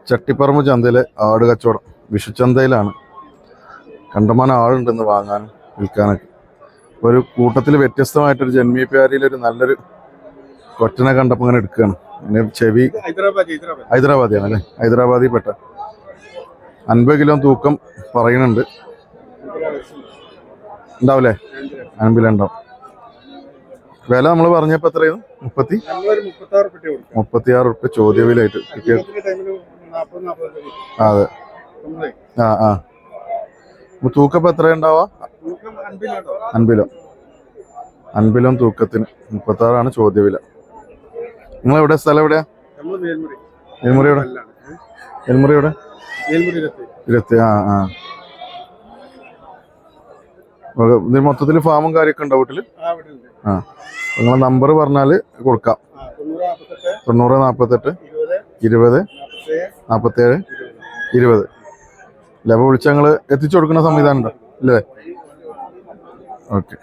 ചട്ടിപ്പറമ്പ് ചന്തയിലെ ആട് കച്ചവടം വിഷുച്ചന്തയിലാണ്. കണ്ടമാനം ആളുണ്ടെന്ന് വാങ്ങാനും വിൽക്കാനൊക്കെ. ഒരു കൂട്ടത്തിൽ വ്യത്യസ്തമായിട്ടൊരു ജന്മി പ്യാരിയിലൊരു നല്ലൊരു കൊറ്റനെ കണ്ടപ്പോൾ അങ്ങനെ എടുക്കുകയാണ്. അതിന് ചെവി ഹൈദരാബാദിയാണ് അല്ലേ? ഹൈദരാബാദിൽ പെട്ട 50 കിലോ തൂക്കം പറയുന്നുണ്ട്. ഉണ്ടാവില്ലേ? 50 ഉണ്ടാവും. വില നമ്മൾ പറഞ്ഞപ്പോൾ എത്രയായിരുന്നു? 36 റുപ്യ ചോദ്യവിലായിട്ട് കിട്ടിയത്. അതെ. തൂക്കപ്പം എത്ര ഉണ്ടാവാ? 50 കിലോ തൂക്കത്തിന് 36 ചോദ്യവില. നിങ്ങളെവിടെ? സ്ഥലം എവിടെയാ? മേൽമുറി എവിടെ? മേൽമുറി എവിടെ? 20. ഇതിന് മൊത്തത്തിൽ ഫാമും കാര്യമൊക്കെ ഉണ്ടോ വീട്ടില്? നിങ്ങളെ നമ്പർ പറഞ്ഞാൽ കൊടുക്കാം. 90 48 20 47 20. അല്ല, അപ്പോൾ വിളിച്ചാൽ ഞങ്ങൾ എത്തിച്ചു കൊടുക്കുന്ന സംവിധാനം ഉണ്ടോ? ഇല്ലേ? ഓക്കെ.